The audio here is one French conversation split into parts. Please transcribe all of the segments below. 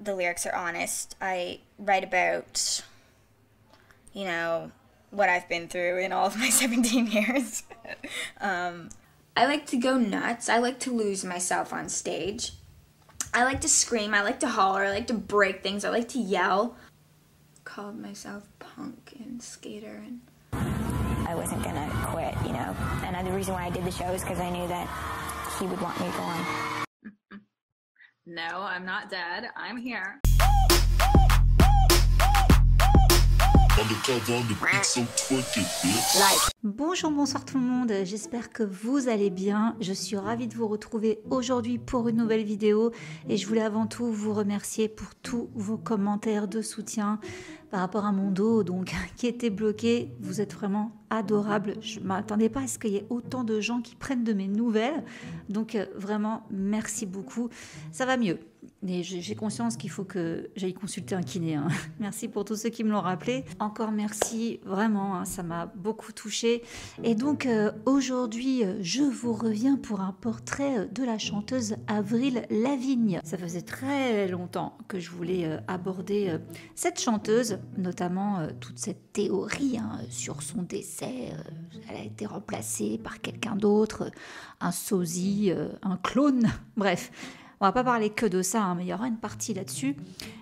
the lyrics are honest. I write about, what I've been through in all of my 17 years. I like to go nuts. I like to lose myself on stage. I like to scream. I like to holler. I like to break things. I like to yell. Called myself punk and skater and... I wasn't gonna quit, And the reason why I did the show is because I knew that he would want me to go on. No, I'm not dead. I'm here. Bonjour, bonsoir tout le monde, j'espère que vous allez bien. Je suis ravie de vous retrouver aujourd'hui pour une nouvelle vidéo et je voulais avant tout vous remercier pour tous vos commentaires de soutien par rapport à mon dos donc, qui était bloqué. Vous êtes vraiment adorables. Je ne m'attendais pas à ce qu'il y ait autant de gens qui prennent de mes nouvelles. Donc vraiment, merci beaucoup. Ça va mieux. Et j'ai conscience qu'il faut que j'aille consulter un kiné. Hein. Merci pour tous ceux qui me l'ont rappelé. Encore merci, vraiment, hein, ça m'a beaucoup touchée. Et donc aujourd'hui, je vous reviens pour un portrait de la chanteuse Avril Lavigne. Ça faisait très longtemps que je voulais aborder cette chanteuse, notamment toute cette théorie sur son décès. Elle a été remplacée par quelqu'un d'autre, un sosie, un clone, bref. On va pas parler que de ça, mais il y aura une partie là-dessus.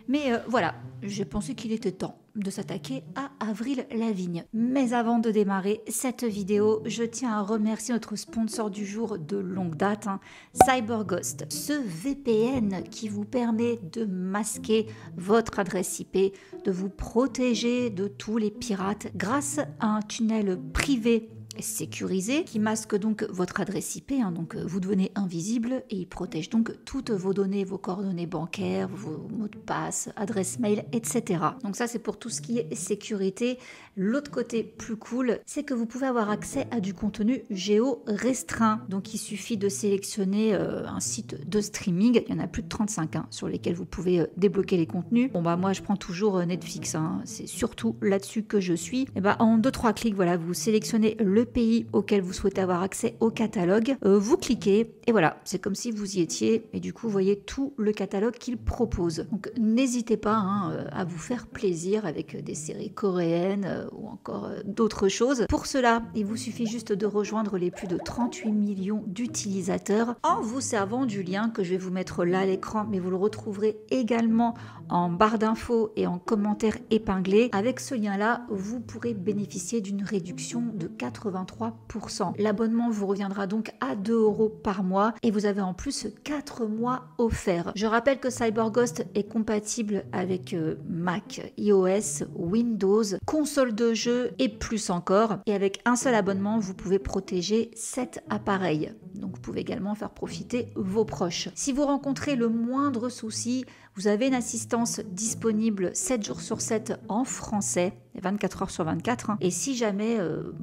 Mais voilà, j'ai pensé qu'il était temps de s'attaquer à Avril Lavigne. Mais avant de démarrer cette vidéo, je tiens à remercier notre sponsor du jour de longue date, CyberGhost. Ce VPN qui vous permet de masquer votre adresse IP, de vous protéger de tous les pirates grâce à un tunnel privé sécurisé qui masque donc votre adresse IP, donc vous devenez invisible et il protège donc toutes vos données, vos coordonnées bancaires, vos mots de passe, adresse mail, etc. Donc ça c'est pour tout ce qui est sécurité. L'autre côté plus cool, c'est que vous pouvez avoir accès à du contenu géo-restreint. Donc il suffit de sélectionner un site de streaming, il y en a plus de 35 sur lesquels vous pouvez débloquer les contenus. Bon bah moi je prends toujours Netflix, c'est surtout là-dessus que je suis. Et bah en 2-3 clics, voilà, vous sélectionnez le pays auquel vous souhaitez avoir accès au catalogue, vous cliquez et voilà, c'est comme si vous y étiez et du coup vous voyez tout le catalogue qu'il propose. Donc n'hésitez pas à vous faire plaisir avec des séries coréennes ou encore d'autres choses. Pour cela, il vous suffit juste de rejoindre les plus de 38 millions d'utilisateurs en vous servant du lien que je vais vous mettre là à l'écran, mais vous le retrouverez également en barre d'infos et en commentaire épinglé. Avec ce lien-là, vous pourrez bénéficier d'une réduction de 83%. L'abonnement vous reviendra donc à 2 € par mois et vous avez en plus 4 mois offerts. Je rappelle que CyberGhost est compatible avec Mac, iOS, Windows, console de jeu et plus encore. Et avec un seul abonnement, vous pouvez protéger 7 appareils. Donc vous pouvez également faire profiter vos proches. Si vous rencontrez le moindre souci, vous avez une assistance disponible 7 jours sur 7 en français, 24 heures sur 24. Et si jamais,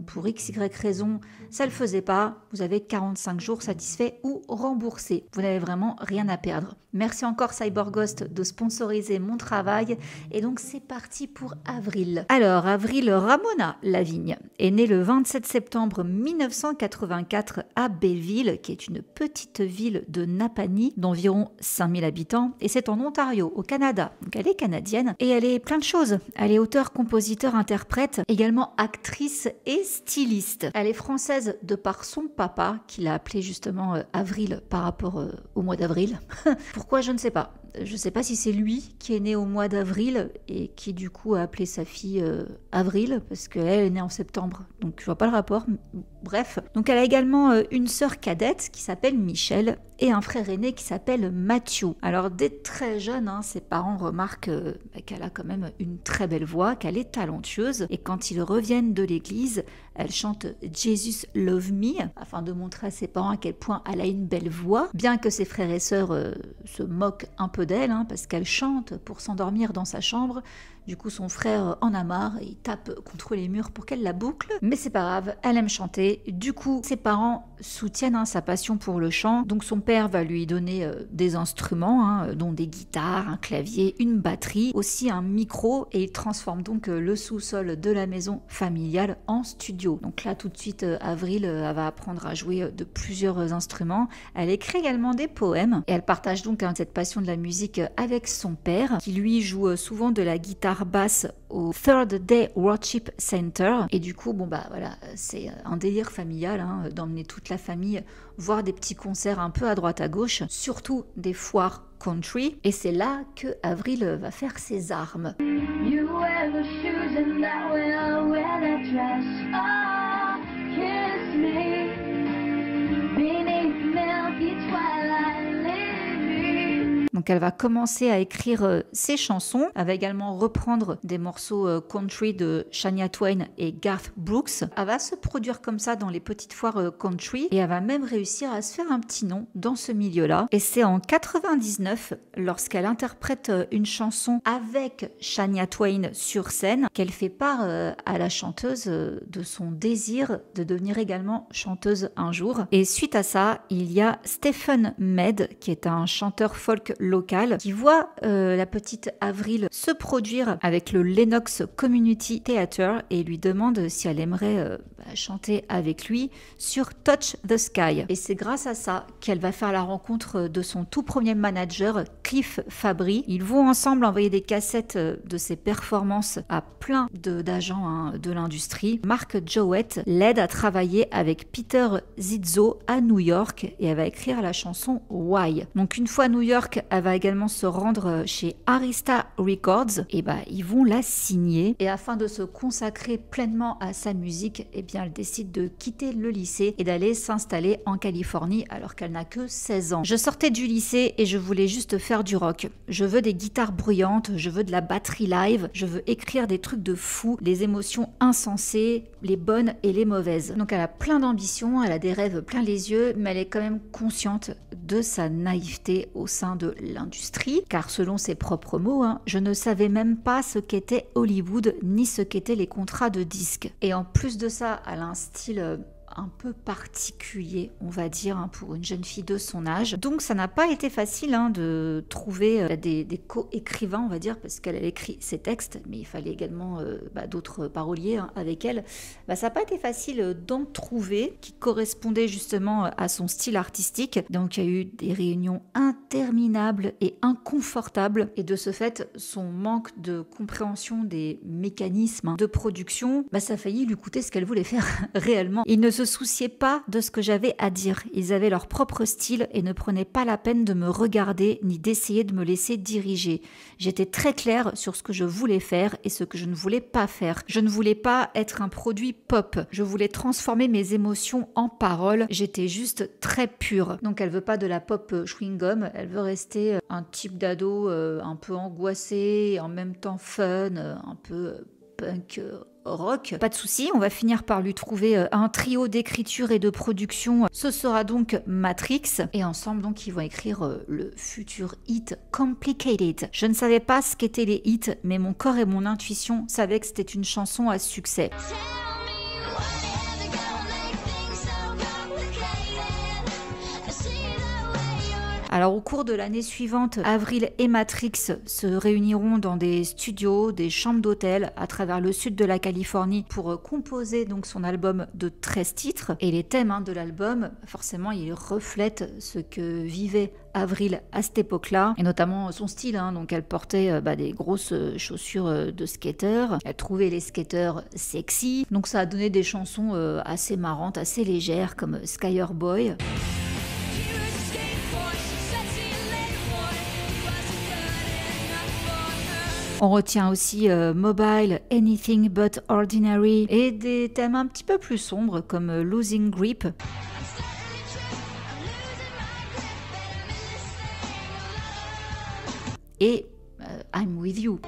pour XY raison, ça ne le faisait pas, vous avez 45 jours satisfaits ou remboursés. Vous n'avez vraiment rien à perdre. Merci encore CyberGhost de sponsoriser mon travail. Et donc c'est parti pour Avril. Alors Avril Ramona Lavigne est née le 27 septembre 1984 à Belleville, qui est une petite ville de Napanee d'environ 5000 habitants. Et c'est en Ontario, au Canada. Donc elle est canadienne et elle est plein de choses. Elle est auteure, compositeur, interprète, également actrice et styliste. Elle est française de par son papa, qui l'a appelée justement Avril par rapport au mois d'avril. Pourquoi, je ne sais pas. Je ne sais pas si c'est lui qui est né au mois d'avril et qui du coup a appelé sa fille Avril parce qu'elle est née en septembre. Donc je vois pas le rapport. Bref. Donc elle a également une sœur cadette qui s'appelle Michelle et un frère aîné qui s'appelle Mathieu. Alors dès très jeune, ses parents remarquent qu'elle a quand même une très belle voix, qu'elle est talentueuse. Et quand ils reviennent de l'église, elle chante Jesus Love Me afin de montrer à ses parents à quel point elle a une belle voix. Bien que ses frères et sœurs se moquent un peu d'elle parce qu'elle chante pour s'endormir dans sa chambre. Du coup, son frère en a marre et il tape contre les murs pour qu'elle la boucle. Mais c'est pas grave, elle aime chanter. Du coup, ses parents soutiennent sa passion pour le chant. Donc son père va lui donner des instruments, dont des guitares, un clavier, une batterie, aussi un micro, et il transforme donc le sous-sol de la maison familiale en studio. Donc là, tout de suite, Avril elle va apprendre à jouer de plusieurs instruments. Elle écrit également des poèmes et elle partage donc cette passion de la musique avec son père, qui lui joue souvent de la guitare basse au Third Day Worship Center. Et du coup, voilà, c'est un délire familial d'emmener toute la famille voir des petits concerts un peu à droite à gauche, surtout des foires country. Et c'est là que Avril va faire ses armes. You wear the shoes and that way I wear that dress. Oh, kiss me beneath milky twilight living. Donc elle va commencer à écrire ses chansons. Elle va également reprendre des morceaux country de Shania Twain et Garth Brooks. Elle va se produire comme ça dans les petites foires country et elle va même réussir à se faire un petit nom dans ce milieu-là. Et c'est en 99, lorsqu'elle interprète une chanson avec Shania Twain sur scène, qu'elle fait part à la chanteuse de son désir de devenir également chanteuse un jour. Et suite à ça, il y a Stephen Med, qui est un chanteur folk local, qui voit la petite Avril se produire avec le Lenox Community Theatre et lui demande si elle aimerait chanter avec lui sur Touch the Sky. Et c'est grâce à ça qu'elle va faire la rencontre de son tout premier manager, Cliff Fabry. Ils vont ensemble envoyer des cassettes de ses performances à plein d'agents de l'industrie. Mark Jowett l'aide à travailler avec Peter Zizzo à New York et elle va écrire la chanson Why. Donc une fois à New York, elle va également se rendre chez Arista Records et ils vont la signer. Et afin de se consacrer pleinement à sa musique, elle décide de quitter le lycée et d'aller s'installer en Californie alors qu'elle n'a que 16 ans. Je sortais du lycée et je voulais juste faire du rock. Je veux des guitares bruyantes, je veux de la batterie live, je veux écrire des trucs de fou, les émotions insensées, les bonnes et les mauvaises. Donc elle a plein d'ambitions, elle a des rêves plein les yeux, mais elle est quand même consciente de sa naïveté au sein de l'industrie, car selon ses propres mots, je ne savais même pas ce qu'était Hollywood ni ce qu'étaient les contrats de disques. Et en plus de ça, elle a un style un peu particulier, on va dire, pour une jeune fille de son âge. Donc ça n'a pas été facile de trouver des co-écrivains, on va dire, parce qu'elle a écrit ses textes, mais il fallait également d'autres paroliers avec elle. Ça n'a pas été facile d'en trouver qui correspondaient justement à son style artistique. Donc il y a eu des réunions interminables et inconfortables, et de ce fait, son manque de compréhension des mécanismes de production, ça a failli lui coûter ce qu'elle voulait faire réellement. Il ne se souciaient pas de ce que j'avais à dire. Ils avaient leur propre style et ne prenaient pas la peine de me regarder ni d'essayer de me laisser diriger. J'étais très claire sur ce que je voulais faire et ce que je ne voulais pas faire. Je ne voulais pas être un produit pop. Je voulais transformer mes émotions en paroles. J'étais juste très pure. Donc elle veut pas de la pop chewing-gum. Elle veut rester un type d'ado un peu angoissé, en même temps fun, un peu punk rock. Pas de souci, on va finir par lui trouver un trio d'écriture et de production. Ce sera donc Matrix. Et ensemble, donc, ils vont écrire le futur hit Complicated. Je ne savais pas ce qu'étaient les hits, mais mon corps et mon intuition savaient que c'était une chanson à succès. Alors au cours de l'année suivante, Avril et Matrix se réuniront dans des studios, des chambres d'hôtel à travers le sud de la Californie pour composer donc son album de 13 titres. Et les thèmes de l'album, forcément, ils reflètent ce que vivait Avril à cette époque-là, et notamment son style. Donc elle portait des grosses chaussures de skater, elle trouvait les skateurs sexy, donc ça a donné des chansons assez marrantes, assez légères comme Skyer Boy. On retient aussi Mobile, Anything But Ordinary et des thèmes un petit peu plus sombres comme Losing Grip. Et I'm With You.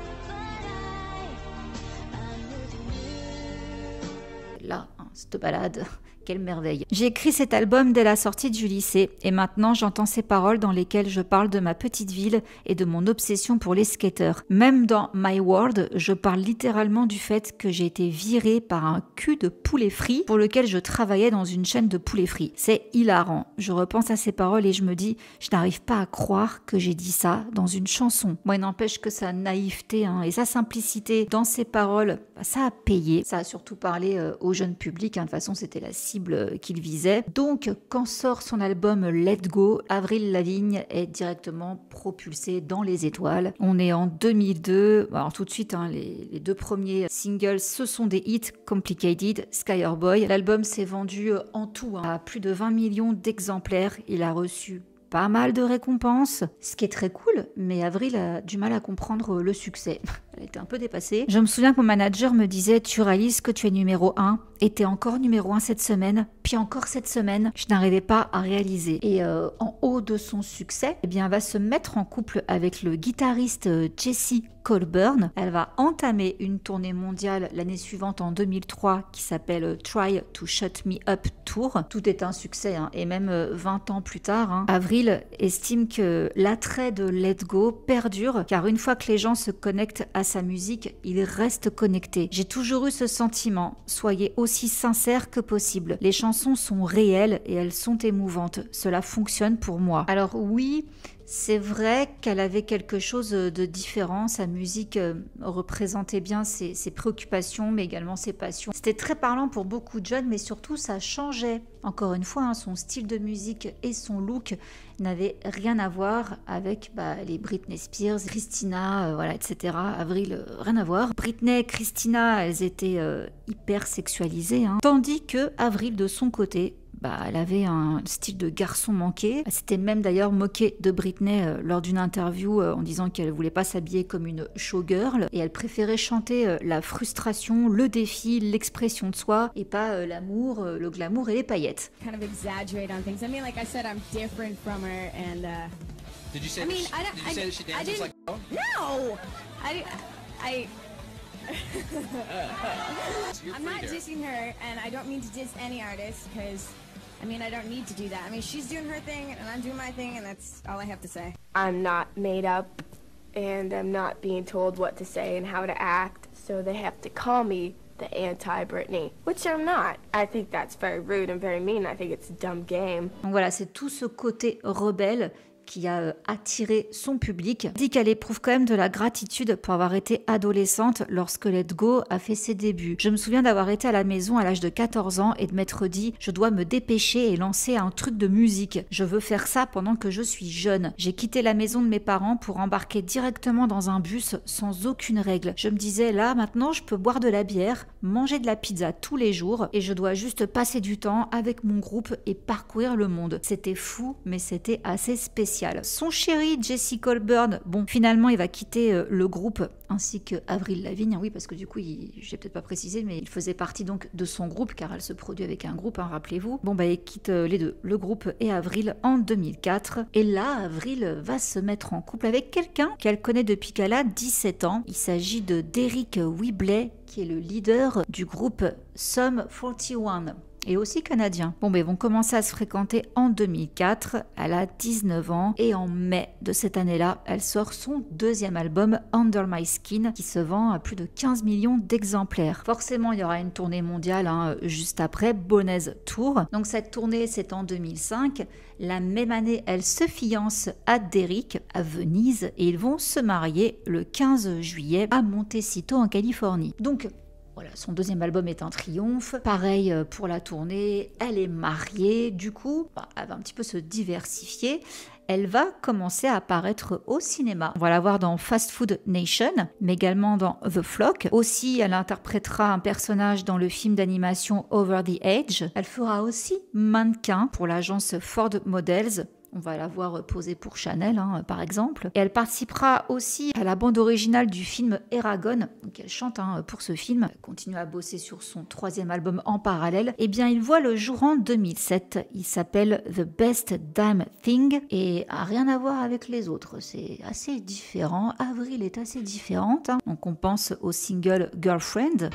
Là, cette balade Quelle merveille. J'ai écrit cet album dès la sortie du lycée et maintenant j'entends ces paroles dans lesquelles je parle de ma petite ville et de mon obsession pour les skateurs. Même dans My World, je parle littéralement du fait que j'ai été virée par un cul de poulet frit pour lequel je travaillais dans une chaîne de poulet frit. C'est hilarant. Je repense à ces paroles et je me dis, je n'arrive pas à croire que j'ai dit ça dans une chanson. Moi, il n'empêche que sa naïveté et sa simplicité dans ses paroles, ça a payé. Ça a surtout parlé au jeune public. De toute façon, c'était la cible qu'il visait. Donc, quand sort son album Let Go, Avril Lavigne est directement propulsée dans les étoiles. On est en 2002. Alors tout de suite, les deux premiers singles, ce sont des hits, Complicated, Skyer Boy. L'album s'est vendu en tout à plus de 20 millions d'exemplaires. Il a reçu pas mal de récompenses, ce qui est très cool, mais Avril a du mal à comprendre le succès. Elle était un peu dépassée. Je me souviens que mon manager me disait « Tu réalises que tu es numéro 1 et t'es encore numéro 1 cette semaine, puis encore cette semaine. » Je n'arrivais pas à réaliser. Et en haut de son succès, eh bien, elle va se mettre en couple avec le guitariste Jesse Colburn. Elle va entamer une tournée mondiale l'année suivante en 2003 qui s'appelle Try to Shut Me Up Tour. Tout est un succès et même 20 ans plus tard, Avril estime que l'attrait de Let Go perdure car une fois que les gens se connectent à sa musique, ils restent connectés. J'ai toujours eu ce sentiment, soyez aussi sincères que possible. Les chansons sont réelles et elles sont émouvantes. Cela fonctionne pour moi. Alors oui, c'est vrai qu'elle avait quelque chose de différent. Sa musique représentait bien ses préoccupations, mais également ses passions. C'était très parlant pour beaucoup de jeunes, mais surtout ça changeait. Encore une fois, son style de musique et son look n'avaient rien à voir avec les Britney Spears, Christina, etc. Avril, rien à voir. Britney et Christina, elles étaient hyper sexualisées. Tandis que Avril, de son côté, elle avait un style de garçon manqué. Elle s'était même d'ailleurs moquée de Britney lors d'une interview en disant qu'elle ne voulait pas s'habiller comme une showgirl et elle préférait chanter la frustration, le défi, l'expression de soi et pas l'amour, le glamour et les paillettes. Kind of exaggerate on things. I mean, like I said, I'm different from her, and Did you say? I mean, did you say that she dances like? Oh? no, I. So you're I'm free not there. dissing her, and I don't mean to diss any artist because, I mean, I don't need to do that. I mean, she's doing her thing, and I'm doing my thing, and that's all I have to say. I'm not made up, and I'm not being told what to say and how to act, so they have to call me the anti-Britney, which I'm not. I think that's very rude and very mean. I think it's a dumb game. Donc voilà, c'est tout ce côté rebelle qui a attiré son public. Elle dit qu'elle éprouve quand même de la gratitude pour avoir été adolescente lorsque Let Go a fait ses débuts. Je me souviens d'avoir été à la maison à l'âge de 14 ans et de m'être dit « Je dois me dépêcher et lancer un truc de musique. Je veux faire ça pendant que je suis jeune. » J'ai quitté la maison de mes parents pour embarquer directement dans un bus sans aucune règle. Je me disais « Là, maintenant, je peux boire de la bière, manger de la pizza tous les jours et je dois juste passer du temps avec mon groupe et parcourir le monde. » C'était fou, mais c'était assez spécial. Son chéri Jesse Colburn, finalement il va quitter le groupe ainsi que Avril Lavigne, oui parce que du coup, j'ai peut-être pas précisé, mais il faisait partie donc de son groupe car elle se produit avec un groupe, rappelez-vous. Il quitte les deux, le groupe et Avril en 2004 et là Avril va se mettre en couple avec quelqu'un qu'elle connaît depuis qu'elle a 17 ans. Il s'agit de Deryck Whibley qui est le leader du groupe Sum 41. Et aussi canadien. Ils vont commencer à se fréquenter en 2004. Elle a 19 ans et en mai de cette année-là, elle sort son deuxième album Under My Skin qui se vend à plus de 15 millions d'exemplaires. Forcément, il y aura une tournée mondiale juste après, Bonez Tour. Donc cette tournée, c'est en 2005. La même année, elle se fiance à Deryck à Venise et ils vont se marier le 15 juillet à Montecito en Californie. Donc voilà, son deuxième album est un triomphe. Pareil pour la tournée, elle est mariée. Du coup, elle va un petit peu se diversifier. Elle va commencer à apparaître au cinéma. On va la voir dans Fast Food Nation, mais également dans The Flock. Aussi, elle interprétera un personnage dans le film d'animation Over the Edge. Elle fera aussi mannequin pour l'agence Ford Models. On va la voir poser pour Chanel, par exemple. Et elle participera aussi à la bande originale du film Eragon. Donc elle chante pour ce film. Elle continue à bosser sur son troisième album en parallèle. Eh bien, il voit le jour en 2007. Il s'appelle The Best Damn Thing et a rien à voir avec les autres. C'est assez différent. Avril est assez différente. Donc on pense au single Girlfriend.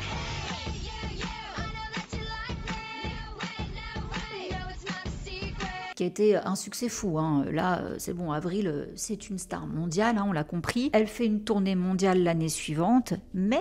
qui a été un succès fou. Hein. Là, c'est bon, Avril, c'est une star mondiale, hein, on l'a compris. Elle fait une tournée mondiale l'année suivante, mais...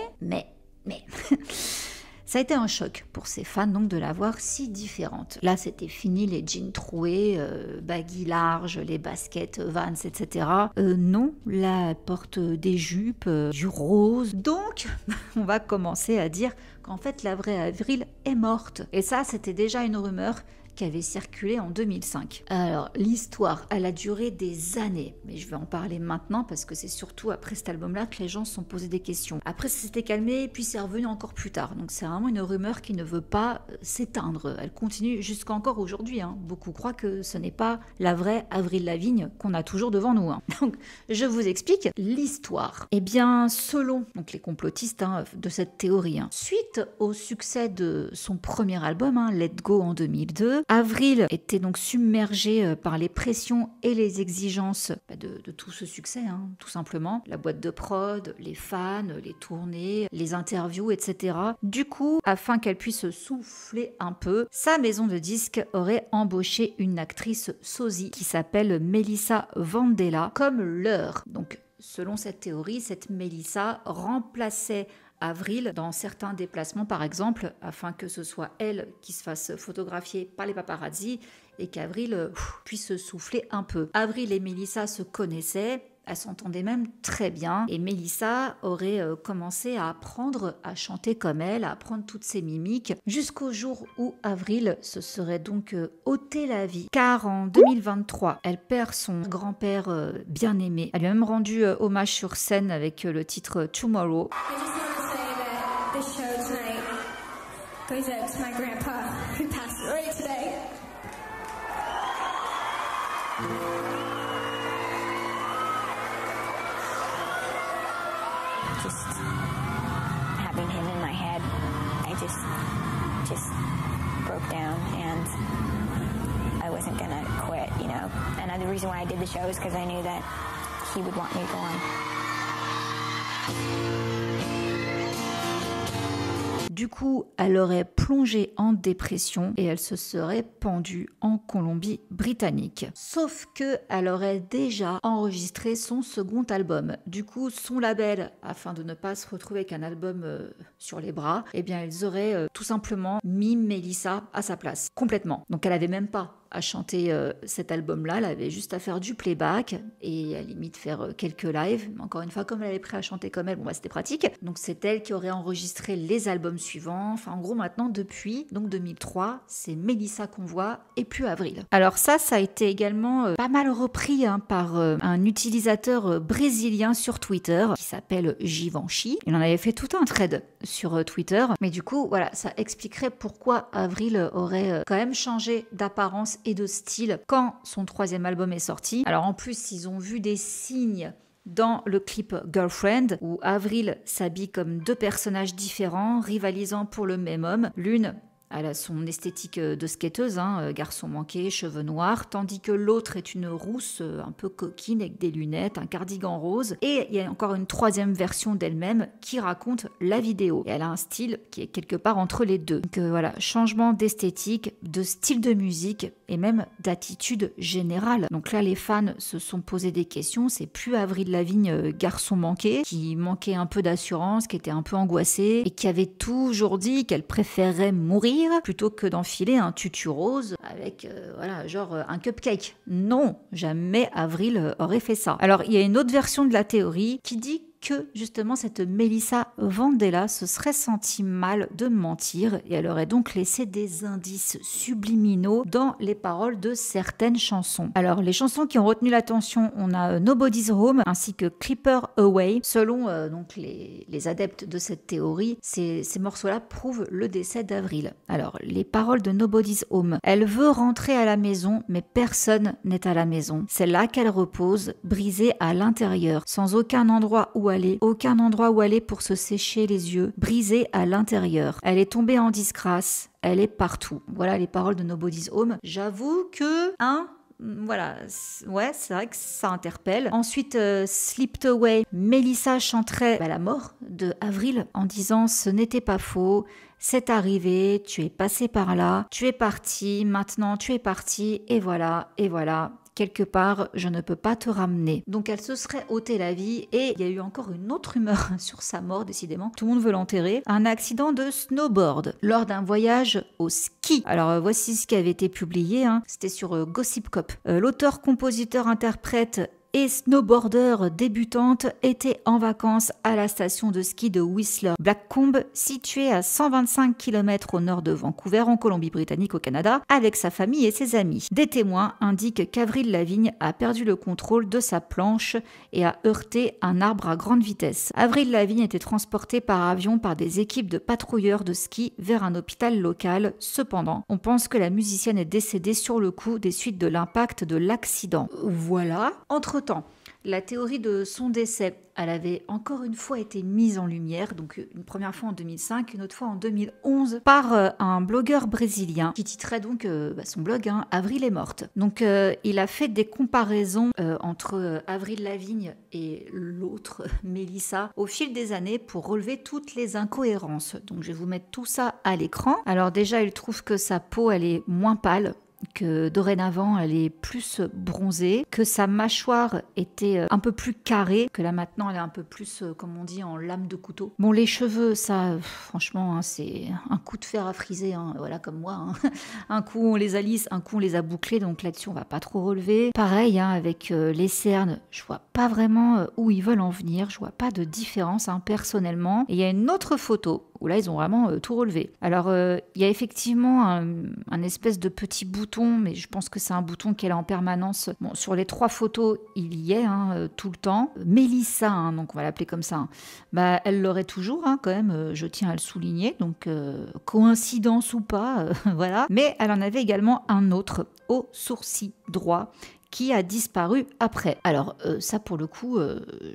Ça a été un choc pour ses fans donc de la voir si différente. Là, c'était fini les jeans troués, baggy larges, les baskets Vans, etc. Non, là, elle porte des jupes, du rose. Donc, on va commencer à dire qu'en fait, la vraie Avril est morte. Et ça, c'était déjà une rumeur qui avait circulé en 2005. Alors, l'histoire, elle a duré des années, mais je vais en parler maintenant parce que c'est surtout après cet album-là que les gens se sont posé des questions. Après, ça s'était calmé, puis c'est revenu encore plus tard. Donc, c'est vraiment une rumeur qui ne veut pas s'éteindre. Elle continue jusqu'à encore aujourd'hui. Hein. Beaucoup croient que ce n'est pas la vraie Avril Lavigne qu'on a toujours devant nous. Hein. Donc, je vous explique l'histoire. Eh bien, selon donc, les complotistes de cette théorie, suite au succès de son premier album, Let Go en 2002, Avril était donc submergée par les pressions et les exigences de tout ce succès, tout simplement. La boîte de prod, les fans, les tournées, les interviews, etc. Du coup, afin qu'elle puisse souffler un peu, sa maison de disques aurait embauché une actrice sosie qui s'appelle Melissa Vandella comme leur. Donc, selon cette théorie, cette Melissa remplaçait Avril dans certains déplacements par exemple, afin que ce soit elle qui se fasse photographier par les paparazzi et qu'Avril puisse souffler un peu. Avril et Melissa se connaissaient, elles s'entendaient même très bien et Melissa aurait commencé à apprendre à chanter comme elle, à apprendre toutes ses mimiques jusqu'au jour où Avril se serait donc ôté la vie car en 2023 elle perd son grand-père bien-aimé. Elle lui a même rendu hommage sur scène avec le titre Tomorrow. This show tonight goes out to my grandpa who passed away today. Just having him in my head, I just broke down and I wasn't gonna quit, you know. And the reason why I did the show is because I knew that he would want me to go on. Du coup, elle aurait plongé en dépression et elle se serait pendue en Colombie-Britannique. Sauf que elle aurait déjà enregistré son second album. Du coup, son label, afin de ne pas se retrouver avec un album sur les bras, eh bien, ils auraient tout simplement mis Melissa à sa place, complètement. Donc, elle avait même pas à chanter cet album-là, elle avait juste à faire du playback et à limite faire quelques lives. Mais encore une fois, comme elle avait pris à chanter comme elle, bon bah c'était pratique. Donc c'est elle qui aurait enregistré les albums suivants. Enfin en gros maintenant depuis donc 2003, c'est Melissa qu'on voit et plus Avril. Alors ça a été également pas mal repris par un utilisateur brésilien sur Twitter qui s'appelle Givenchy. Il en avait fait tout un thread sur Twitter. Mais du coup voilà, ça expliquerait pourquoi Avril aurait quand même changé d'apparence et de style quand son troisième album est sorti. Alors en plus, ils ont vu des signes dans le clip Girlfriend où Avril s'habille comme deux personnages différents, rivalisant pour le même homme. L'une, elle a son esthétique de skateuse, garçon manqué, cheveux noirs, tandis que l'autre est une rousse un peu coquine avec des lunettes, un cardigan rose. Et il y a encore une troisième version d'elle-même qui raconte la vidéo. Et elle a un style qui est quelque part entre les deux. Donc voilà, changement d'esthétique, de style de musique et même d'attitude générale. Donc là, les fans se sont posé des questions. C'est plus Avril Lavigne, garçon manqué, qui manquait un peu d'assurance, qui était un peu angoissé et qui avait toujours dit qu'elle préférerait mourir plutôt que d'enfiler un tutu rose avec genre un cupcake. Non, jamais Avril aurait fait ça. Alors il y a une autre version de la théorie qui dit que justement cette Melissa Vandella se serait sentie mal de mentir et elle aurait donc laissé des indices subliminaux dans les paroles de certaines chansons. Alors les chansons qui ont retenu l'attention, on a Nobody's Home ainsi que Clipper Away. Selon donc les adeptes de cette théorie, ces morceaux-là prouvent le décès d'Avril. Alors les paroles de Nobody's Home, elle veut rentrer à la maison mais personne n'est à la maison. C'est là qu'elle repose, brisée à l'intérieur, sans aucun endroit où aller, aucun endroit où aller pour se sécher les yeux, brisée à l'intérieur. Elle est tombée en disgrâce, elle est partout. Voilà les paroles de Nobody's Home. J'avoue que, voilà, ouais, c'est vrai que ça interpelle. Ensuite, Slipped Away, Melissa chanterait la mort de Avril en disant « Ce n'était pas faux, c'est arrivé, tu es passé par là, tu es parti, maintenant tu es parti, et voilà, et voilà. » Quelque part, je ne peux pas te ramener. Donc elle se serait ôté la vie et il y a eu encore une autre rumeur sur sa mort, décidément. Tout le monde veut l'enterrer. Un accident de snowboard lors d'un voyage au ski. Alors voici ce qui avait été publié, hein. C'était sur Gossip Cop. L'auteur, compositeur, interprète et snowboarder débutante était en vacances à la station de ski de Whistler Blackcomb, située à 125 km au nord de Vancouver, en Colombie-Britannique au Canada, avec sa famille et ses amis. Des témoins indiquent qu'Avril Lavigne a perdu le contrôle de sa planche et a heurté un arbre à grande vitesse. Avril Lavigne était transportée par avion par des équipes de patrouilleurs de ski vers un hôpital local. Cependant, on pense que la musicienne est décédée sur le coup des suites de l'impact de l'accident. Voilà. Entre-temps, la théorie de son décès, elle avait encore une fois été mise en lumière, donc une première fois en 2005, une autre fois en 2011, par un blogueur brésilien qui titrait donc son blog « Avril est morte ». Donc il a fait des comparaisons entre Avril Lavigne et l'autre, Melissa, au fil des années pour relever toutes les incohérences. Donc je vais vous mettre tout ça à l'écran. Alors déjà, il trouve que sa peau, elle est moins pâle, que dorénavant elle est plus bronzée, que sa mâchoire était un peu plus carrée, que là maintenant elle est un peu plus, comme on dit, en lame de couteau. Bon, les cheveux, ça, franchement, hein, c'est un coup de fer à friser, hein, voilà, comme moi. Hein. Un coup on les a lisses, un coup on les a bouclés, donc là-dessus on va pas trop relever. Pareil, hein, avec les cernes, je vois pas vraiment où ils veulent en venir, je vois pas de différence, hein, personnellement. Et il y a une autre photo où là ils ont vraiment tout relevé. Alors il y a effectivement un espèce de petit bouton, mais je pense que c'est un bouton qui est là en permanence. Bon, sur les 3 photos, il y est tout le temps. Mélissa, hein, donc on va l'appeler comme ça, hein, bah, elle l'aurait toujours, hein, quand même, je tiens à le souligner, donc coïncidence ou pas, voilà. Mais elle en avait également un autre au sourcil droit, qui a disparu après. Alors ça pour le coup,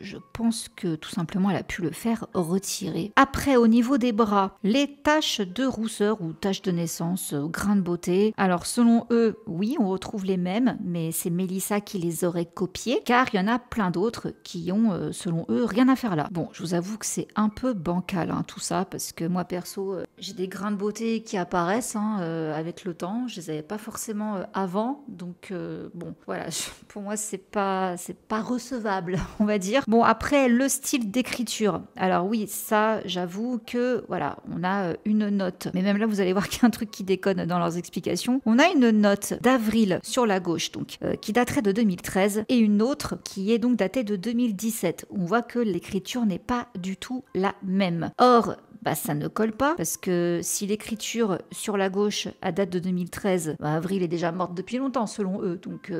je pense que tout simplement elle a pu le faire retirer. Après, au niveau des bras, les taches de rousseur ou taches de naissance, grains de beauté. Alors selon eux, oui, on retrouve les mêmes, mais c'est Melissa qui les aurait copiés, car il y en a plein d'autres qui ont, selon eux, rien à faire là. Bon, je vous avoue que c'est un peu bancal, hein, tout ça, parce que moi perso, j'ai des grains de beauté qui apparaissent avec le temps. Je les avais pas forcément avant, donc bon, voilà. Pour moi, c'est pas recevable, on va dire. Bon, après, le style d'écriture. Alors oui, ça, j'avoue que, voilà, on a une note. Mais même là, vous allez voir qu'il y a un truc qui déconne dans leurs explications. On a une note d'Avril sur la gauche, donc, qui daterait de 2013, et une autre qui est donc datée de 2017. On voit que l'écriture n'est pas du tout la même. Or, bah, ça ne colle pas, parce que si l'écriture sur la gauche a date de 2013, bah, Avril est déjà morte depuis longtemps, selon eux. Donc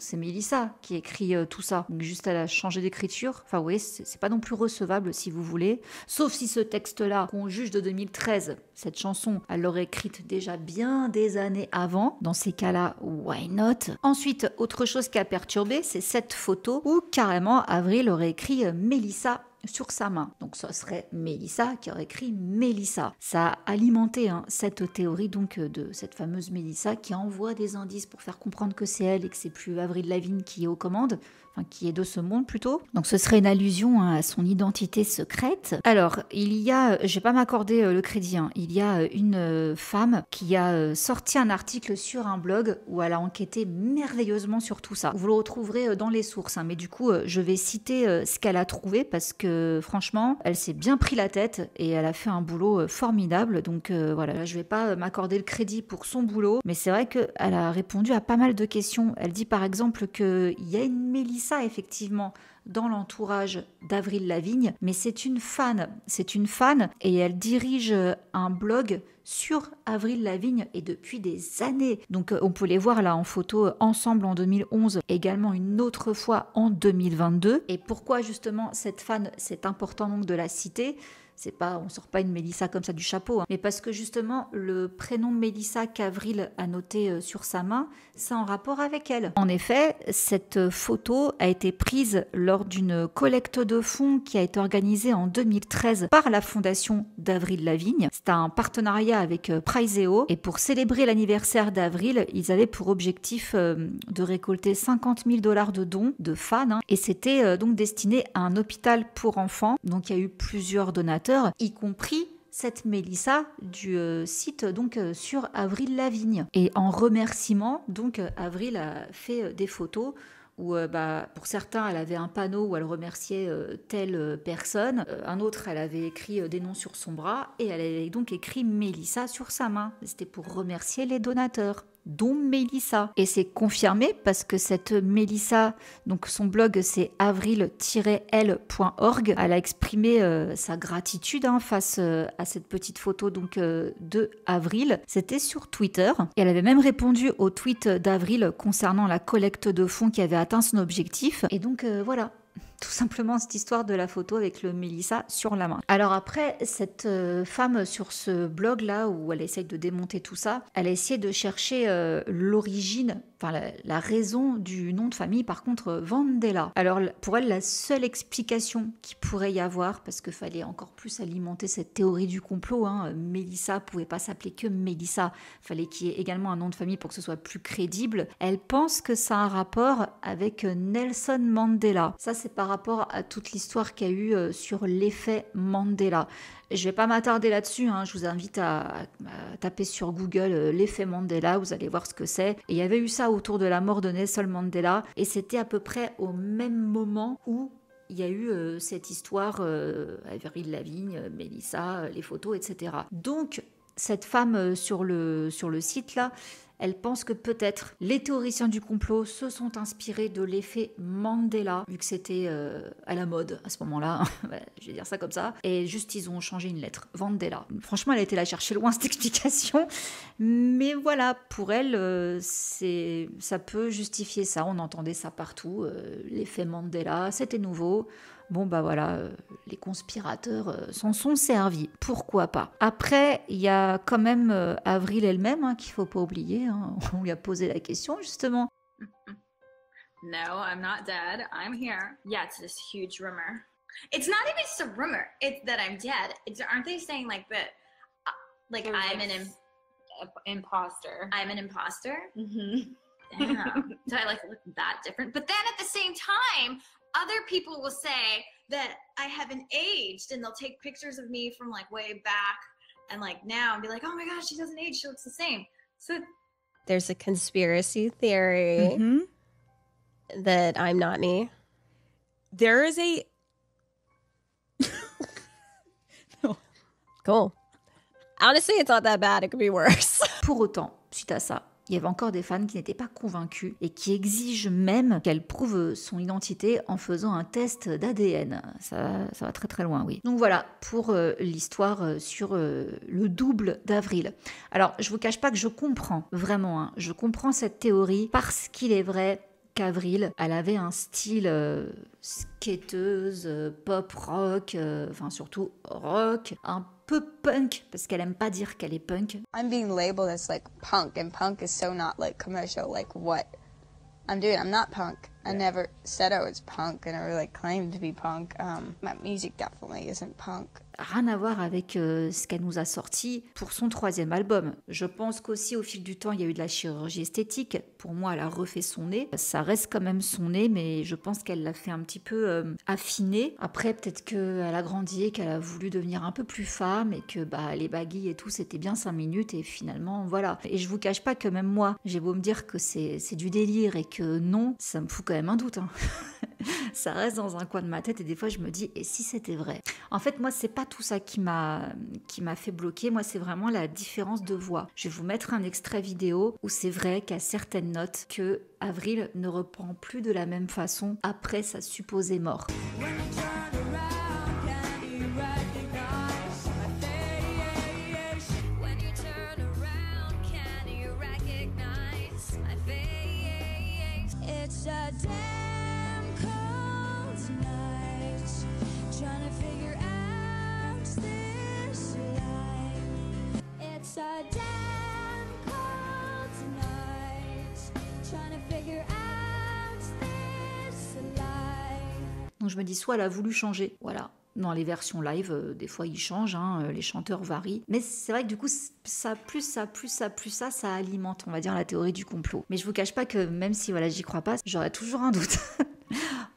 c'est Melissa qui écrit tout ça. Donc juste elle a changé d'écriture. Enfin oui, c'est pas non plus recevable si vous voulez. Sauf si ce texte-là, qu'on juge de 2013, cette chanson, elle l'aurait écrite déjà bien des années avant. Dans ces cas-là, why not? Ensuite, autre chose qui a perturbé, c'est cette photo où carrément Avril aurait écrit Melissa sur sa main. Donc ça serait Melissa qui aurait écrit Melissa. Ça a alimenté cette théorie donc de cette fameuse Melissa qui envoie des indices pour faire comprendre que c'est elle et que c'est plus Avril Lavigne qui est aux commandes, enfin qui est de ce monde plutôt. Donc ce serait une allusion à son identité secrète. Alors il y a, je vais pas m'accorder le crédit, il y a une femme qui a sorti un article sur un blog où elle a enquêté merveilleusement sur tout ça. Vous le retrouverez dans les sources, mais du coup je vais citer ce qu'elle a trouvé parce que franchement, elle s'est bien pris la tête et elle a fait un boulot formidable. Donc voilà, je vais pas m'accorder le crédit pour son boulot, mais c'est vrai qu'elle a répondu à pas mal de questions. Elle dit par exemple qu'il y a une Melissa effectivement dans l'entourage d'Avril Lavigne, mais c'est une fan et elle dirige un blog sur Avril Lavigne et depuis des années. Donc on peut les voir là en photo ensemble en 2011, également une autre fois en 2022. Et pourquoi justement cette fan, c'est important donc de la citer, C'est pas, on sort pas une Mélissa comme ça du chapeau, hein. Mais parce que justement, le prénom Mélissa qu'Avril a noté sur sa main, c'est en rapport avec elle. En effet, cette photo a été prise lors d'une collecte de fonds qui a été organisée en 2013 par la fondation d'Avril Lavigne. C'était un partenariat avec Prizeo et pour célébrer l'anniversaire d'Avril, ils avaient pour objectif de récolter 50 000 $ de dons de fans, hein, et c'était donc destiné à un hôpital pour enfants. Donc il y a eu plusieurs donateurs, y compris cette Mélissa du site donc sur Avril Lavigne. Et en remerciement, donc Avril a fait des photos où pour certains, elle avait un panneau où elle remerciait telle personne. Un autre, elle avait écrit des noms sur son bras et elle avait donc écrit Mélissa sur sa main. C'était pour remercier les donateurs, dont Mélissa. Et c'est confirmé parce que cette Mélissa, donc son blog c'est avril-l.org, elle a exprimé sa gratitude face à cette petite photo donc de Avril. C'était sur Twitter et elle avait même répondu au tweet d'Avril concernant la collecte de fonds qui avait atteint son objectif. Et donc voilà. Tout simplement cette histoire de la photo avec le Mélissa sur la main. Alors après, cette femme sur ce blog-là, où elle essaye de démonter tout ça, elle a essayé de chercher l'origine, enfin la raison du nom de famille, par contre, Vandella. Alors pour elle, la seule explication qu'il pourrait y avoir, parce qu'il fallait encore plus alimenter cette théorie du complot, hein, Mélissa ne pouvait pas s'appeler que Mélissa, il fallait qu'il y ait également un nom de famille pour que ce soit plus crédible. Elle pense que ça a un rapport avec Nelson Mandela. Ça, c'est par rapport à toute l'histoire qu'il y a eu sur l'effet Mandela. Je vais pas m'attarder là-dessus, hein. Je vous invite à taper sur Google l'effet Mandela, vous allez voir ce que c'est. Et il y avait eu ça autour de la mort de Nelson Mandela, et c'était à peu près au même moment où il y a eu cette histoire, Avril Lavigne, Mélissa, les photos, etc. Donc, cette femme sur le site là, elle pense que peut-être les théoriciens du complot se sont inspirés de l'effet Mandela, vu que c'était à la mode à ce moment-là, je vais dire ça comme ça, et juste ils ont changé une lettre, Vandella. Franchement, elle a été la chercher loin cette explication, mais voilà, pour elle, ça peut justifier ça, on entendait ça partout, l'effet Mandela, c'était nouveau. Bon bah voilà, les conspirateurs s'en sont servis, pourquoi pas. Après, il y a quand même Avril elle-même, hein, qu'il faut pas oublier, hein. On lui a posé la question justement. No, I'm not dead. I'm here. Yeah, it's this huge rumor. It's not even just a rumor. It's that I'm dead. Aren't they saying like that? Like I'm an imposter. I'm an imposter. Mm-hmm. Damn. Do I like look that different? But then at the same time, other people will say that I haven't aged, and they'll take pictures of me from like way back and like now and be like, oh my gosh, she doesn't age, she looks the same. So there's a conspiracy theory that I'm not me. There is a no. Cool. Honestly, it's not that bad. It could be worse. Pour autant, suite à ça, il y avait encore des fans qui n'étaient pas convaincus et qui exigent même qu'elle prouve son identité en faisant un test d'ADN. Ça va très très loin, oui. Donc voilà pour l'histoire sur le double d'Avril. Alors, je vous cache pas que je comprends vraiment, hein, je comprends cette théorie parce qu'il est vrai qu'Avril, elle avait un style skateuse, pop rock, enfin surtout rock, un peu punk, parce qu'elle aime pas dire qu'elle est punk. I'm being labeled as like punk, and punk is so not like commercial, like what I'm doing. I'm not punk. I never said I was punk, and I never like claimed to be punk. My music definitely isn't punk. Rien à voir avec ce qu'elle nous a sorti pour son 3e album. Je pense qu'aussi au fil du temps, il y a eu de la chirurgie esthétique. Pour moi, elle a refait son nez. Ça reste quand même son nez, mais je pense qu'elle l'a fait un petit peu affiner. Après, peut-être qu'elle a grandi et qu'elle a voulu devenir un peu plus femme et que les baguilles et tout, c'était bien 5 minutes et finalement, voilà. Et je vous cache pas que même moi, j'ai beau me dire que c'est du délire et que non, ça me fout quand même un doute, hein. Ça reste dans un coin de ma tête et des fois je me dis et si c'était vrai. En fait moi c'est pas tout ça qui m'a fait bloquer, moi c'est vraiment la différence de voix. Je vais vous mettre un extrait vidéo où c'est vrai qu'à certaines notes que Avril ne reprend plus de la même façon après sa supposée mort. Trying to figure out this Donc je me dis, soit elle a voulu changer, voilà. Dans les versions live, des fois ils changent, hein, les chanteurs varient. Mais c'est vrai que du coup, ça alimente, on va dire, la théorie du complot. Mais je vous cache pas que même si voilà, j'y crois pas, j'aurais toujours un doute.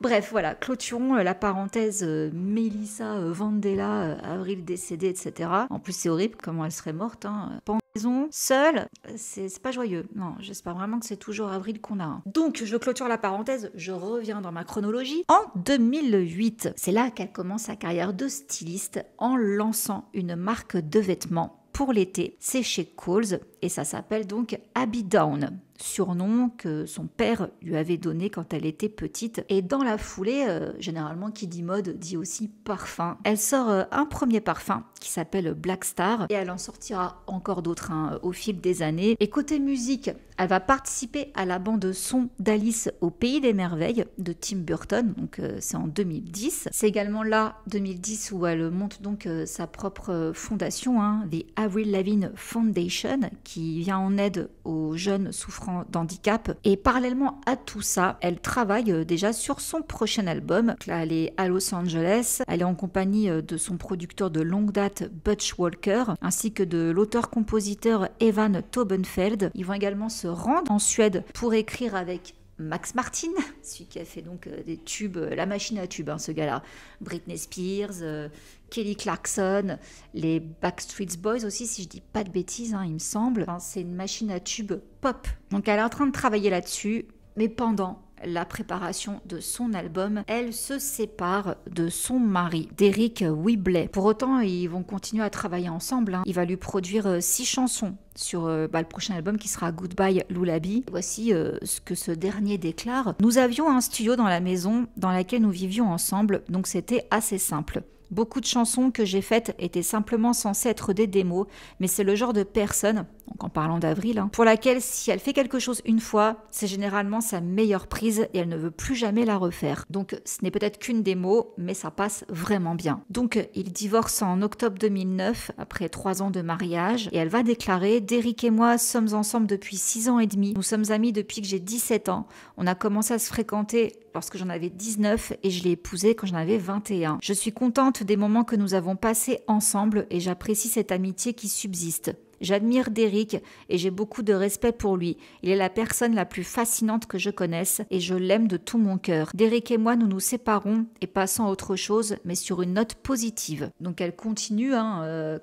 Bref, voilà, clôturons la parenthèse Melissa Vandella, Avril décédée, etc. En plus, c'est horrible comment elle serait morte. Pendaison, seule, c'est pas joyeux. Non, j'espère vraiment que c'est toujours Avril qu'on a. Donc, je clôture la parenthèse, je reviens dans ma chronologie. En 2008, c'est là qu'elle commence sa carrière de styliste en lançant une marque de vêtements pour l'été. C'est chez Coles et ça s'appelle donc Abby Down, surnom que son père lui avait donné quand elle était petite. Et dans la foulée, généralement qui dit mode dit aussi parfum. Elle sort un premier parfum qui s'appelle Black Star et elle en sortira encore d'autres au fil des années. Et côté musique, elle va participer à la bande son d'Alice au Pays des Merveilles de Tim Burton, donc c'est en 2010. C'est également là, 2010, où elle monte donc sa propre fondation, The Avril Lavigne Foundation, qui vient en aide aux jeunes souffrant d'handicap. Et parallèlement à tout ça, elle travaille déjà sur son prochain album. Donc là, elle est à Los Angeles. Elle est en compagnie de son producteur de longue date, Butch Walker, ainsi que de l'auteur-compositeur Evan Tobenfeld. Ils vont également se rendre en Suède pour écrire avec Max Martin, celui qui a fait donc des tubes, la machine à tubes, ce gars-là. Britney Spears, Kelly Clarkson, les Backstreet Boys aussi, si je dis pas de bêtises, il me semble. Enfin, c'est une machine à tubes pop. Donc elle est en train de travailler là-dessus, mais pendant la préparation de son album, elle se sépare de son mari, Derek Whibley. Pour autant, ils vont continuer à travailler ensemble. Il va lui produire 6 chansons sur le prochain album qui sera Goodbye Lullaby. Voici ce que ce dernier déclare. « Nous avions un studio dans la maison dans laquelle nous vivions ensemble, donc c'était assez simple. Beaucoup de chansons que j'ai faites étaient simplement censées être des démos, mais c'est le genre de personne, donc en parlant d'Avril, pour laquelle si elle fait quelque chose une fois, c'est généralement sa meilleure prise et elle ne veut plus jamais la refaire. Donc ce n'est peut-être qu'une démo, mais ça passe vraiment bien. » Donc ils divorcent en octobre 2009, après 3 ans de mariage, et elle va déclarer « Derek et moi sommes ensemble depuis 6 ans et demi. Nous sommes amis depuis que j'ai 17 ans. On a commencé à se fréquenter lorsque j'en avais 19 et je l'ai épousé quand j'en avais 21. Je suis contente des moments que nous avons passés ensemble et j'apprécie cette amitié qui subsiste. J'admire Derek et j'ai beaucoup de respect pour lui. Il est la personne la plus fascinante que je connaisse et je l'aime de tout mon cœur. Derek et moi, nous nous séparons et passons à autre chose, mais sur une note positive. » Donc elle continue,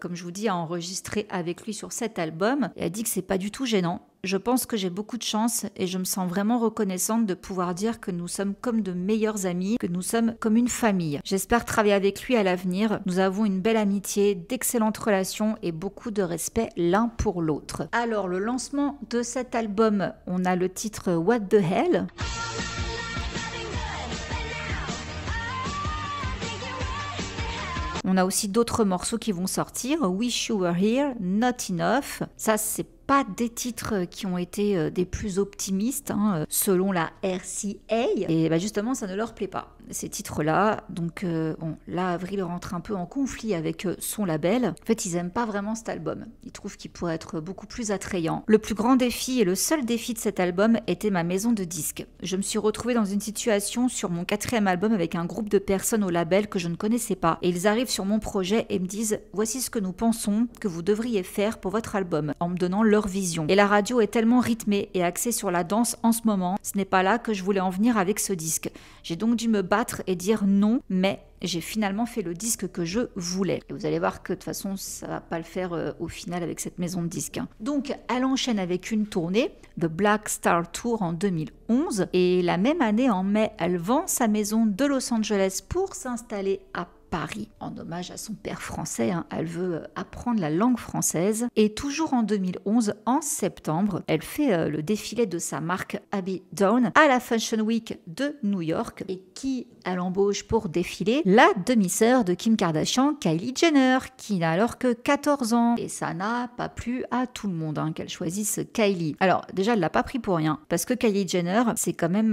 comme je vous dis, à enregistrer avec lui sur cet album. Et elle dit que c'est pas du tout gênant. Je pense que j'ai beaucoup de chance et je me sens vraiment reconnaissante de pouvoir dire que nous sommes comme de meilleurs amis, que nous sommes comme une famille. J'espère travailler avec lui à l'avenir. Nous avons une belle amitié, d'excellentes relations et beaucoup de respect l'un pour l'autre. Alors, le lancement de cet album, on a le titre What the Hell. On a aussi d'autres morceaux qui vont sortir. Wish You Were Here, Not Enough. Ça, c'est pas des titres qui ont été des plus optimistes, selon la RCA. Et justement, ça ne leur plaît pas, ces titres-là. Donc, là, Avril rentre un peu en conflit avec son label. En fait, ils aiment pas vraiment cet album. Ils trouvent qu'il pourrait être beaucoup plus attrayant. Le plus grand défi et le seul défi de cet album était ma maison de disques. Je me suis retrouvée dans une situation sur mon 4e album avec un groupe de personnes au label que je ne connaissais pas. Et ils arrivent sur mon projet et me disent « Voici ce que nous pensons que vous devriez faire pour votre album », en me donnant leur vision. Et la radio est tellement rythmée et axée sur la danse en ce moment, ce n'est pas là que je voulais en venir avec ce disque. J'ai donc dû me battre et dire non, mais j'ai finalement fait le disque que je voulais. Et vous allez voir que de toute façon, ça va pas le faire au final avec cette maison de disques. Donc, elle enchaîne avec une tournée, The Black Star Tour en 2011. Et la même année, en mai, elle vend sa maison de Los Angeles pour s'installer à Paris. En hommage à son père français, elle veut apprendre la langue française. Et toujours en 2011, en septembre, elle fait le défilé de sa marque Abby Down à la Fashion Week de New York. Et qui elle embauche pour défiler? La demi-sœur de Kim Kardashian, Kylie Jenner, qui n'a alors que 14 ans. Et ça n'a pas plu à tout le monde qu'elle choisisse Kylie. Alors déjà, elle l'a pas pris pour rien, parce que Kylie Jenner, c'est quand même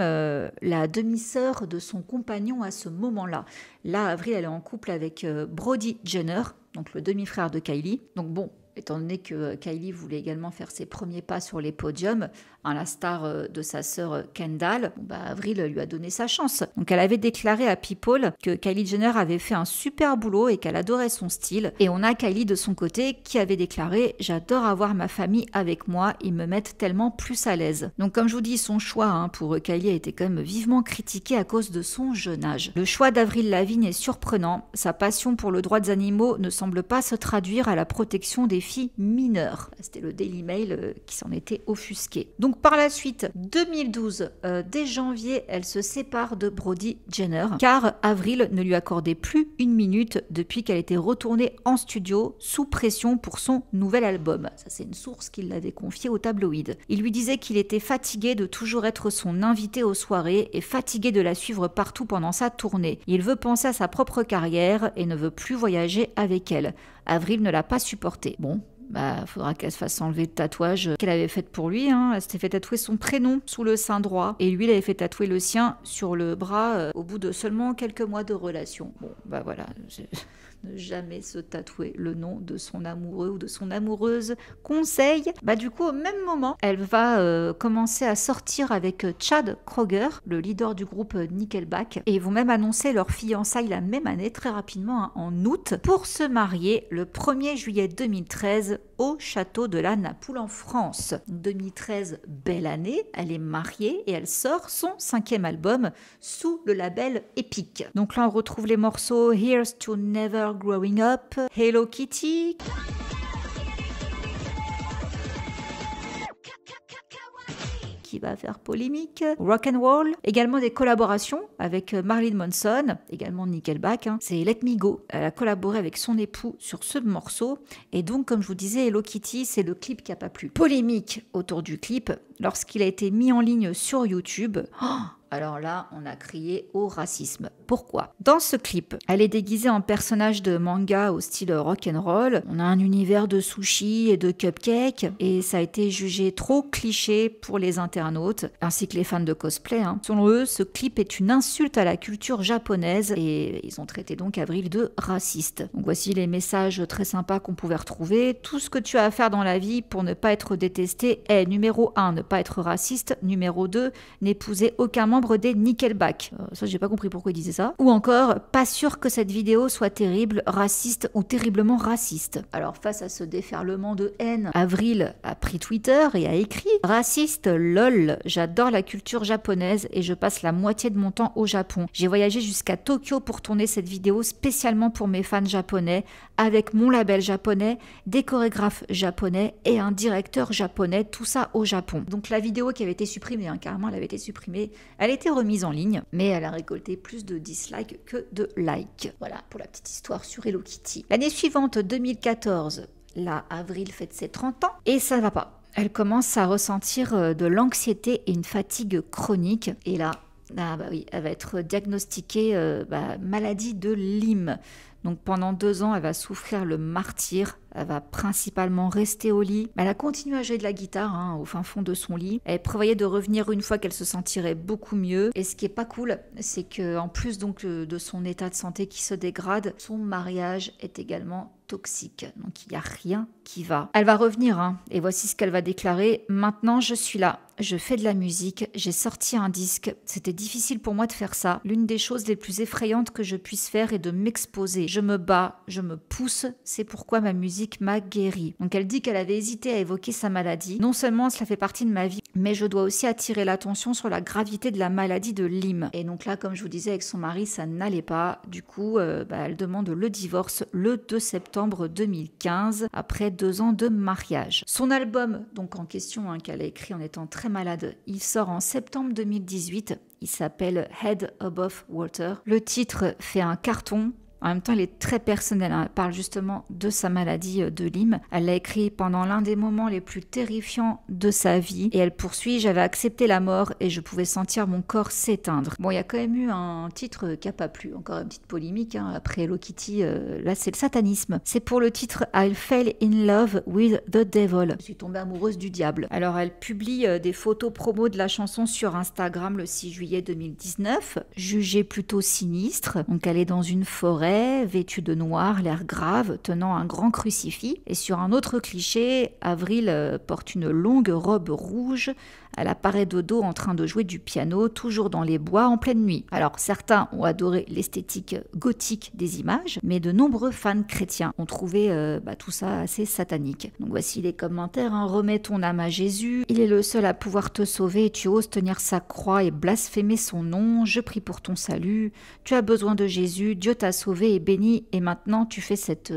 la demi-sœur de son compagnon à ce moment-là. Là, Avril, elle est en couple avec Brody Jenner, donc le demi-frère de Kylie. Donc bon, étant donné que Kylie voulait également faire ses premiers pas sur les podiums, à l'instar de sa sœur Kendall, Avril lui a donné sa chance. Donc elle avait déclaré à People que Kylie Jenner avait fait un super boulot et qu'elle adorait son style. Et on a Kylie de son côté qui avait déclaré « J'adore avoir ma famille avec moi, ils me mettent tellement plus à l'aise ». Donc comme je vous dis, son choix pour Kylie a été quand même vivement critiqué à cause de son jeune âge. Le choix d'Avril Lavigne est surprenant. Sa passion pour le droit des animaux ne semble pas se traduire à la protection des filles mineures. C'était le Daily Mail qui s'en était offusqué. Donc par la suite, 2012, dès janvier, elle se sépare de Brody Jenner car Avril ne lui accordait plus une minute depuis qu'elle était retournée en studio sous pression pour son nouvel album. Ça, c'est une source qui l'avait confiée au tabloïd. Il lui disait qu'il était fatigué de toujours être son invité aux soirées et fatigué de la suivre partout pendant sa tournée. Il veut penser à sa propre carrière et ne veut plus voyager avec elle. Avril ne l'a pas supporté. Bon, faudra qu'elle se fasse enlever le tatouage qu'elle avait fait pour lui. Elle s'était fait tatouer son prénom sous le sein droit et lui, il avait fait tatouer le sien sur le bras au bout de seulement quelques mois de relation. Bon, voilà, ne jamais se tatouer le nom de son amoureux ou de son amoureuse. Conseil. Du coup, au même moment, elle va commencer à sortir avec Chad Kroeger, le leader du groupe Nickelback, et ils vont même annoncer leur fiançailles la même année, très rapidement, en août, pour se marier le 1er juillet 2013 au château de la Napoule en France. 2013, belle année, elle est mariée et elle sort son 5e album sous le label Epic. Donc là, on retrouve les morceaux Here's to Never Growing Up, Hello Kitty, qui va faire polémique, Rock and Roll, également des collaborations avec Marilyn Manson, également Nickelback, c'est Let Me Go. Elle a collaboré avec son époux sur ce morceau, et donc comme je vous disais, Hello Kitty, c'est le clip qui n'a pas plu. Polémique autour du clip, lorsqu'il a été mis en ligne sur YouTube. Alors là, on a crié au racisme. Pourquoi ? Dans ce clip, elle est déguisée en personnage de manga au style rock'n'roll. On a un univers de sushi et de cupcakes et ça a été jugé trop cliché pour les internautes ainsi que les fans de cosplay. Selon eux, ce clip est une insulte à la culture japonaise et ils ont traité donc Avril de raciste. Donc voici les messages très sympas qu'on pouvait retrouver. Tout ce que tu as à faire dans la vie pour ne pas être détesté est numéro 1, ne pas être raciste. Numéro 2, n'épouser aucun membre des Nickelback. Ça, j'ai pas compris pourquoi il disait ça. Ou encore, pas sûr que cette vidéo soit terrible, raciste ou terriblement raciste. Alors, face à ce déferlement de haine, Avril a pris Twitter et a écrit « Raciste, lol, j'adore la culture japonaise et je passe la moitié de mon temps au Japon. J'ai voyagé jusqu'à Tokyo pour tourner cette vidéo spécialement pour mes fans japonais, avec mon label japonais, des chorégraphes japonais et un directeur japonais, tout ça au Japon. » Donc la vidéo qui avait été supprimée, carrément elle avait été supprimée, elle a été remise en ligne, mais elle a récolté plus de dislikes que de likes. Voilà pour la petite histoire sur Hello Kitty. L'année suivante, 2014, là, Avril fête ses 30 ans et ça ne va pas. Elle commence à ressentir de l'anxiété et une fatigue chronique. Et là, elle va être diagnostiquée maladie de Lyme. Donc pendant 2 ans, elle va souffrir le martyre. Elle va principalement rester au lit. Elle a continué à jouer de la guitare au fin fond de son lit. Elle prévoyait de revenir une fois qu'elle se sentirait beaucoup mieux. Et ce qui est pas cool, c'est que en plus donc de son état de santé qui se dégrade, son mariage est également toxique. Donc il n'y a rien qui va. Elle va revenir et voici ce qu'elle va déclarer. Maintenant, je suis là. Je fais de la musique. J'ai sorti un disque. C'était difficile pour moi de faire ça. L'une des choses les plus effrayantes que je puisse faire est de m'exposer. Je me bats, je me pousse. C'est pourquoi ma musique m'a guérie. Donc elle dit qu'elle avait hésité à évoquer sa maladie. Non seulement cela fait partie de ma vie, mais je dois aussi attirer l'attention sur la gravité de la maladie de Lyme. Et donc là, comme je vous disais, avec son mari, ça n'allait pas. Du coup, elle demande le divorce le 2 septembre 2015, après 2 ans de mariage. Son album, donc en question, qu'elle a écrit en étant très malade, il sort en septembre 2018. Il s'appelle Head Above Water. Le titre fait un carton. En même temps, il est très personnel. Elle parle justement de sa maladie de Lyme. Elle l'a écrit pendant l'un des moments les plus terrifiants de sa vie. Et elle poursuit « J'avais accepté la mort et je pouvais sentir mon corps s'éteindre ». Bon, il y a quand même eu un titre qui n'a pas plu. Encore une petite polémique. Après Hello Kitty, là, c'est le satanisme. C'est pour le titre « I fell in love with the devil ». Je suis tombée amoureuse du diable. Alors, elle publie des photos promo de la chanson sur Instagram le 6 juillet 2019. Jugée plutôt sinistre. Donc, elle est dans une forêt. apparaît, vêtue de noir, l'air grave, tenant un grand crucifix. Et sur un autre cliché, Avril porte une longue robe rouge. Elle apparaît de dos en train de jouer du piano, toujours dans les bois en pleine nuit. Alors certains ont adoré l'esthétique gothique des images, mais de nombreux fans chrétiens ont trouvé tout ça assez satanique. Donc voici les commentaires, hein. Remets ton âme à Jésus, il est le seul à pouvoir te sauver et tu oses tenir sa croix et blasphémer son nom, je prie pour ton salut, tu as besoin de Jésus, Dieu t'a sauvé et béni et maintenant tu fais cette...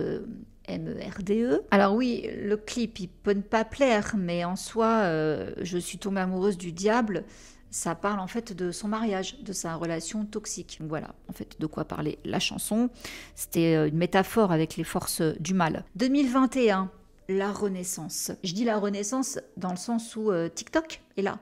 MERDE. Alors oui, le clip, il peut ne pas plaire, mais en soi, je suis tombée amoureuse du diable. Ça parle en fait de son mariage, de sa relation toxique. Donc voilà, en fait, de quoi parlait la chanson. C'était une métaphore avec les forces du mal. 2021, la renaissance. Je dis la renaissance dans le sens où TikTok est là.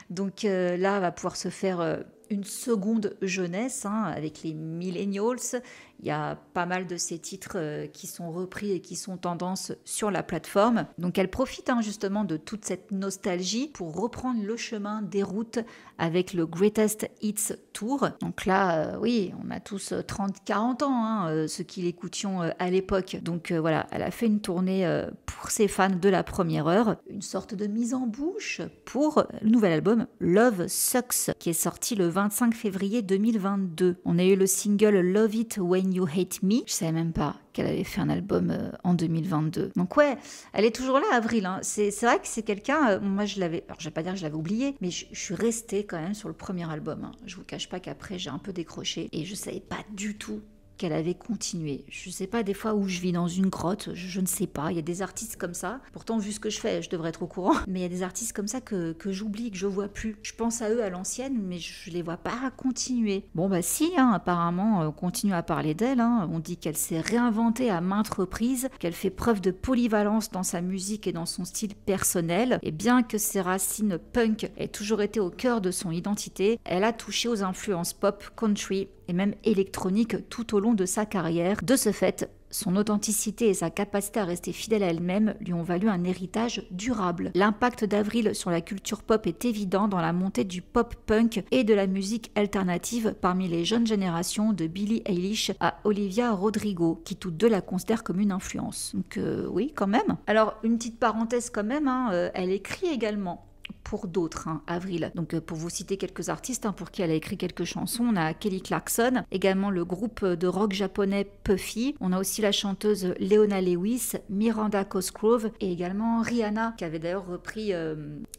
Donc là, va pouvoir se faire... une seconde jeunesse avec les millennials. Il y a pas mal de ces titres qui sont repris et qui sont tendance sur la plateforme. Donc elle profite justement de toute cette nostalgie pour reprendre le chemin des routes avec le Greatest Hits Tour. Donc là, oui, on a tous 30-40 ans, ceux qui l'écoutions à l'époque. Donc voilà, elle a fait une tournée pour ses fans de la première heure. Une sorte de mise en bouche pour le nouvel album Love Sucks qui est sorti le 25 février 2022. On a eu le single Love It When You Hate Me. Je savais même pas qu'elle avait fait un album en 2022. Donc ouais, elle est toujours là, Avril. C'est vrai que c'est quelqu'un, moi je l'avais, alors je vais pas dire que je l'avais oublié, mais je suis restée quand même sur le premier album. Je vous cache pas qu'après j'ai un peu décroché et je savais pas du tout qu'elle avait continué. Je sais pas, des fois où je vis dans une grotte, je ne sais pas, il y a des artistes comme ça, pourtant vu ce que je fais, je devrais être au courant, mais il y a des artistes comme ça que j'oublie, que je vois plus. Je pense à eux à l'ancienne, mais je les vois pas continuer. Bon bah si, apparemment, on continue à parler d'elle, on dit qu'elle s'est réinventée à maintes reprises, qu'elle fait preuve de polyvalence dans sa musique et dans son style personnel, et bien que ses racines punk aient toujours été au cœur de son identité, elle a touché aux influences pop, country, et même électronique tout au long de sa carrière. De ce fait, son authenticité et sa capacité à rester fidèle à elle-même lui ont valu un héritage durable. L'impact d'Avril sur la culture pop est évident dans la montée du pop-punk et de la musique alternative parmi les jeunes générations de Billie Eilish à Olivia Rodrigo, qui toutes deux la considèrent comme une influence. Donc oui, quand même. Alors, une petite parenthèse quand même, elle écrit également pour d'autres, Avril. Donc pour vous citer quelques artistes pour qui elle a écrit quelques chansons, on a Kelly Clarkson, également le groupe de rock japonais Puffy, on a aussi la chanteuse Leona Lewis, Miranda Cosgrove et également Rihanna qui avait d'ailleurs repris,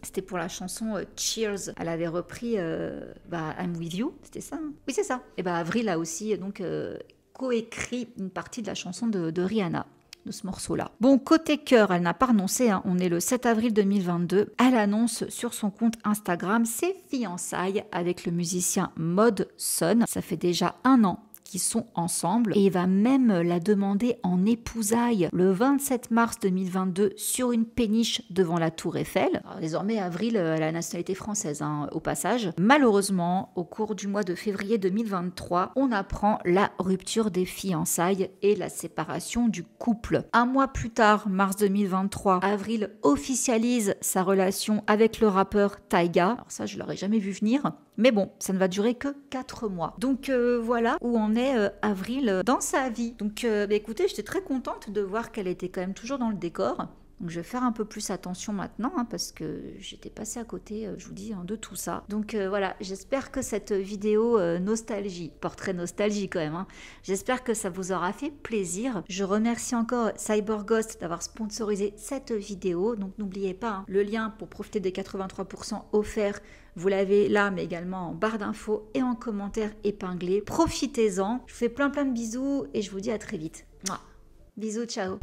c'était pour la chanson Cheers, elle avait repris I'm With You, c'était ça Oui c'est ça. Et Avril a aussi donc coécrit une partie de la chanson de Rihanna, de ce morceau-là. Bon, côté cœur, elle n'a pas renoncé, on est le 7 avril 2022. Elle annonce sur son compte Instagram ses fiançailles avec le musicien Mod Sun. Ça fait déjà 1 an qui sont ensemble et il va même la demander en épousailles le 27 mars 2022 sur une péniche devant la Tour Eiffel. Alors, désormais, Avril a la nationalité française au passage. Malheureusement, au cours du mois de février 2023, on apprend la rupture des fiançailles et la séparation du couple. 1 mois plus tard, mars 2023, Avril officialise sa relation avec le rappeur Tyga. Alors ça, je l'aurais jamais vu venir. Mais bon, ça ne va durer que 4 mois. Donc voilà où en est Avril dans sa vie. Donc écoutez, j'étais très contente de voir qu'elle était quand même toujours dans le décor. Donc je vais faire un peu plus attention maintenant parce que j'étais passée à côté, je vous dis, de tout ça. Donc voilà, j'espère que cette vidéo nostalgie, portrait nostalgie quand même, j'espère que ça vous aura fait plaisir. Je remercie encore CyberGhost d'avoir sponsorisé cette vidéo. Donc n'oubliez pas, le lien pour profiter des 83% offerts, vous l'avez là, mais également en barre d'infos et en commentaire épinglé. Profitez-en. Je vous fais plein de bisous et je vous dis à très vite. Mouah. Bisous, ciao.